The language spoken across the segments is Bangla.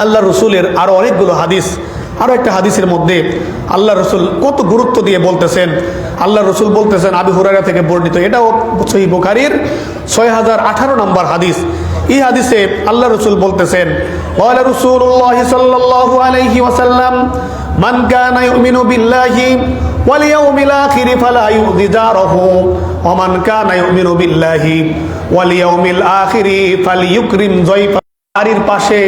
আল্লাহ রসুলের আরো অনেকগুলো হাদিস, আরো একটা হাদিসের মধ্যে আল্লাহ রসুল কত গুরুত্ব দিয়ে বলতেছেন। আল্লাহ রসুল বলতেছেন, আবু হুরায়রা থেকে বর্ণিত, এটাও সহিহ বুখারীর 6018 নম্বর হাদিস। এই হাদিসে আল্লাহ রসুল বলতেছেন, ওয়ালা রাসূলুল্লাহ সাল্লাল্লাহু আলাইহি ওয়াসাল্লাম মান কানা ইউমিনু বিল্লাহি ওয়াল ইয়াউমিল আখির ফালা ইউযি জারাহু ওয়া মান কানা ইউমিনু বিল্লাহি ওয়াল ইয়াউমিল আখির ফালইউকরিম যায়ফা। বাড়ির পাশে,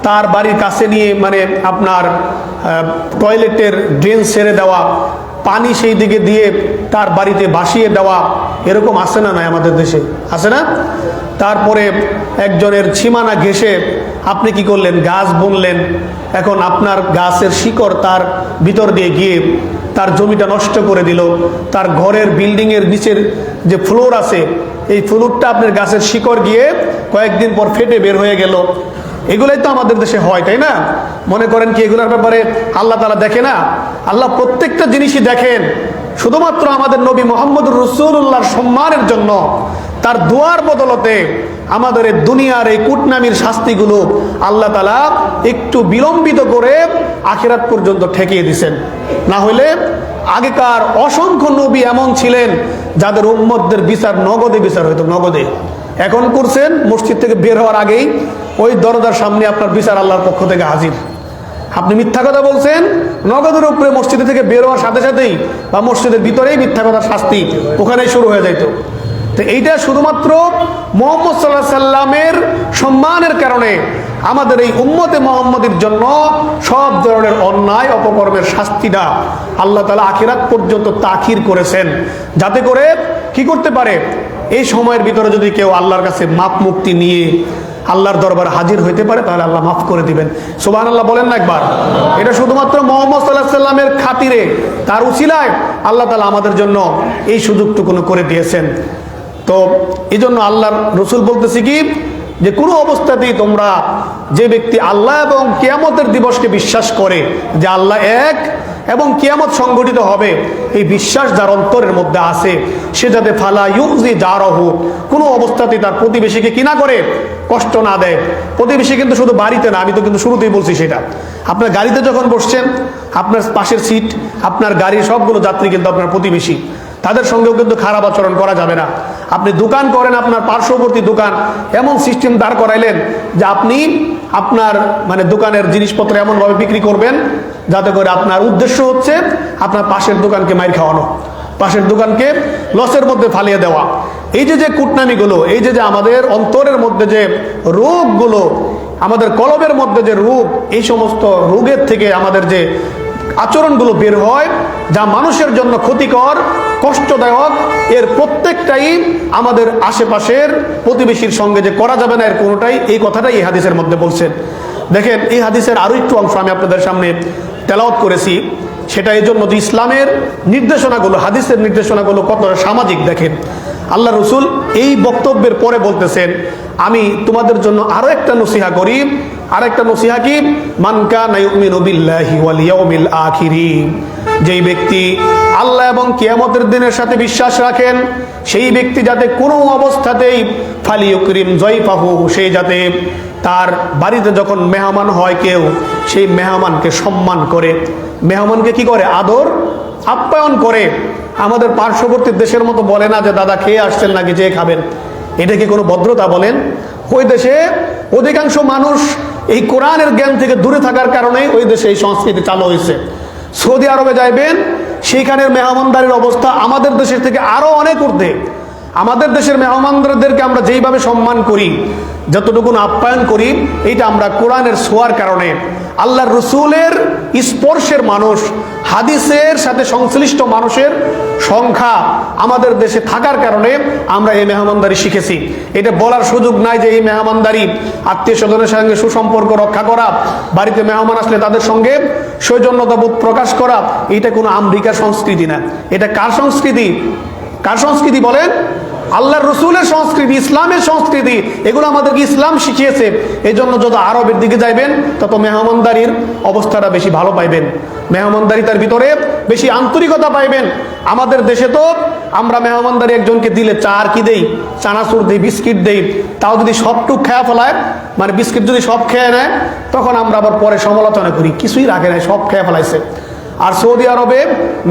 তার বাড়ির কাছে নিয়ে মানে আপনার টয়লেটের ড্রেন ছেড়ে দেওয়া, পানি সেই দিকে দিয়ে তার বাড়িতে ভাসিয়ে দেওয়া, এরকম আছে না? নাই আমাদের দেশে আছে না? তারপরে একজনের সীমানা ঘেঁষে আপনি কি করলেন? গাছ বুনলেন। এখন আপনার গাছের শিকড় তার ভিতর দিয়ে গিয়ে তার জমিটা নষ্ট করে দিল। তার ঘরের বিল্ডিংয়ের নিচের যে ফ্লোর আছে, এই ফ্লোরটা আপনার গাছের শিকড় গিয়ে কয়েকদিন পর ফেটে বের হয়ে গেল। এগুলাই তো আমাদের দেশে হয়, তাই না? মনে করেন কি এগুলোর ব্যাপারে আল্লাহ তাআলা দেখে না? আল্লাহ প্রত্যেকটা জিনিসই দেখেন। শুধুমাত্র আমাদের নবী মুহাম্মদুর রাসূলুল্লাহর সম্মানের জন্য, তার দোয়ার বদলতে আমাদের এই দুনিয়ার এই কুটনামির শাস্তিগুলো আল্লাহ তাআলা একটু বিলম্বিত করে আখিরাত পর্যন্ত ঠেকিয়ে দিয়েছেন। না হলে আগেকার অসংখ্য নবী এমন ছিলেন যাদের উম্মতদের বিচার নগদে বিচার হইতো, নগদে। এখন করছেন মসজিদ থেকে বের হওয়ার আগেই ওই দরজার সামনে আপনার বিচার আল্লাহর পক্ষ থেকে হাজির। আপনি মিথ্যা কথা বলছেন, নগদের উপরে মসজিদ থেকে বের হওয়ার সাথে সাথেই বা মসজিদের ভিতরেই মিথ্যা কথার শাস্তি ওখানেই শুরু হয়ে যাইত। তো এইটা শুধুমাত্র মুহাম্মদ সাল্লাল্লাহু আলাইহি সাল্লামের সম্মানের কারণে আমাদের এই উম্মতে মুহাম্মদীর জন্য সব ধরনের অন্যায় অপকর্মের শাস্তিটা আল্লাহ তাআলা আখিরাত পর্যন্ত তাখির করেছেন, যাতে করে কি করতে পারে? এই সময়ের ভিতরে যদি কেউ আল্লাহর কাছে মাপ মুক্তি নিয়ে আল্লাহর দরবারে হাজির হইতে পারে, তাহলে আল্লাহ মাফ করে দিবেন। সুবহানাল্লাহ বলেন না একবার। এটা শুধুমাত্র মুহাম্মদ সাল্লাল্লাহু আলাইহি সাল্লামের খাতিরে, তার উসিলায় আল্লাহ তাআলা আমাদের জন্য এই সুযোগটুকু করে দিয়েছেন। তো এই জন্য আল্লাহর রসুল বলতেছি কি, যে কোনো অবস্থাতেই তোমরা, যে ব্যক্তি আল্লাহ এবং কিয়ামতের দিবসকে বিশ্বাস করে, যে আল্লাহ এক এবং কিয়ামত সংঘটিত হবে, এই বিশ্বাস যার অন্তরের মধ্যে আছে, সে যাতে ফালা ইউজি জারাহু, কোনো অবস্থাতেই তার প্রতিবেশীকে কি না করে? কষ্ট না দেয়। প্রতিবেশী কিন্তু শুধু বাড়িতে না, আমি তো কিন্তু শুরুতেই বলছি সেটা। আপনার গাড়িতে যখন বসছেন, আপনার পাশের সিট, আপনার গাড়ির সবগুলো যাত্রী কিন্তু আপনার প্রতিবেশী। তাদের সঙ্গেও কিন্তু খারাপ আচরণ করা যাবে না। আপনি দোকান করেন, আপনার পার্শ্ববর্তী দোকান, এমন সিস্টেম দাঁড় করাইলেন যে আপনি আপনার মানে দোকানের জিনিসপত্র এমনভাবে বিক্রি করবেন যাতে করে আপনার উদ্দেশ্য হচ্ছে আপনার পাশের দোকানকে মাইর খাওয়ানো, পাশের দোকানকে লসের মধ্যে ফালিয়ে দেওয়া। এই যে কুটনামিগুলো, এই যে আমাদের অন্তরের মধ্যে যে রোগগুলো, আমাদের কলবের মধ্যে যে রোগ, এই সমস্ত রোগের থেকে আমাদের যে আচরণগুলো বের হয়, যা মানুষের জন্য ক্ষতিকর, কষ্টদায়ক, এর প্রত্যেকটাই আমাদের আশেপাশের প্রতিবেশীর সঙ্গে যে করা যাবে না, এর কোনোটাই, এই কথাটাই এই হাদিসের মধ্যে বলছেন। দেখেন, এই হাদিসের আরো একটু অংশ আমি আপনাদের সামনে তেলাওয়াত করেছি। সেটা এই জন্য যে ইসলামের নির্দেশনাগুলো, হাদিসের নির্দেশনাগুলো কতটা সামাজিক। দেখেন, আল্লাহ রসুল এই বক্তব্যের পরে বলতেছেন, আমি তোমাদের জন্য আরো একটা নসিহা করি। আরেকটা নসিহা কি? মান কানা ইউমিনু বিল্লাহি ওয়াল ইয়াউমিল আখির, যেই ব্যক্তি আল্লাহ এবং কিয়ামতের দিনের সাথে বিশ্বাস রাখেন, সেই ব্যক্তি যাতে কোনো অবস্থাতেই ফালিউকরিম যায়ফাহু, সেই যাতে তার বাড়িতে যখন মেহমান হয় কেউ, সেই মেহমানকে সম্মান করে, মেহমানকে কি করে? আদর আপ্যায়ন করে। আমাদের পার্শ্ববর্তী দেশের মতো বলে না যে দাদা খেয়ে আসছেন নাকি, যেয়ে খাবেন। এটা কি কোনো ভদ্রতা বলেন? ওই দেশে অধিকাংশ মানুষ এই কোরআনের জ্ঞান থেকে দূরে থাকার কারণে ওই দেশে এই সংস্কৃতি চালু হয়েছে। সৌদি আরবে যাইবেন, সেইখানের মেহমানদারির অবস্থা আমাদের দেশের থেকে আরো অনেক ঊর্ধ্বে। আমাদের দেশের মেহমানদারদেরকে আমরা যেইভাবে সম্মান করি, যতটুকু আপ্যায়ন করি, এইটা আমরা কোরআনের ছোঁয়ার কারণে, আল্লাহর রসুলের স্পর্শের মানুষ, হাদিসের সাথে সংশ্লিষ্ট মানুষের সংখ্যা আমাদের দেশে থাকার কারণে আমরা এই মেহমানদারি শিখেছি। এটা বলার সুযোগ নাই যে এই মেহমানদারি, আত্মীয় স্বজনের সঙ্গে সুসম্পর্ক রক্ষা করা, বাড়িতে মেহমান আসলে তাদের সঙ্গে সৌজন্যতাবোধ প্রকাশ করা, এটা কোনো আমেরিকার সংস্কৃতি না। এটা কার সংস্কৃতি? কার সংস্কৃতি বলেন? আল্লাহর রসুলের সংস্কৃতি, ইসলামের সংস্কৃতি। এগুলো আমাদেরকে ইসলাম শিখিয়েছে। এই জন্য যত আরবের দিকে যাইবেন, তত মেহমানদারির অবস্থাটা বেশি ভালো পাইবেন, মেহমানদারিতার ভিতরে বেশি আন্তরিকতা পাইবেন। আমাদের দেশে তো আমরা মেহমানদারি একজনকে দিলে চা আর কি দেই, চানাচুর দেই, বিস্কিট দেই, তাও যদি সবটুক খেয়া ফেলায়, মানে বিস্কিট যদি সব খেয়ে নেয়, তখন আমরা আবার পরে সমালোচনা করি, কিছুই রাখে নাই, সব খেয়ে ফেলাইছে। আর সৌদি আরবে,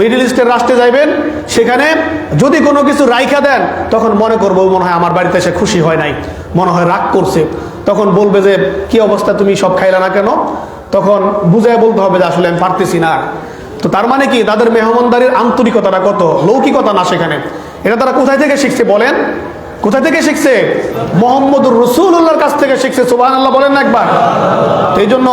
মিডল ইস্টের রাষ্ট্রে যাইবেন, সেখানে যদি কোনো কিছু রাইখা দেন, তখন মনে করবো মনে হয় আমার বাড়িতে এসে খুশি হয় নাই, মনে হয় রাগ করছে। তখন বলবে যে কি অবস্থা, তুমি সব খাইলা না কেন? তখন বুঝায় বলতে হবে যে আসলে আমি পারতেছি না। তো তার মানে কি, তাদের মেহমানদারির আন্তরিকতাটা কত, লৌকিকতা না সেখানে। এটা তারা কোথায় থেকে শিখছে বলেন? কোথা থেকে শিখছে? মুহাম্মদুর রাসূলুল্লাহর কাছ থেকে শিখছে। সুবহানাল্লাহ বলেন না একবার। এই জন্য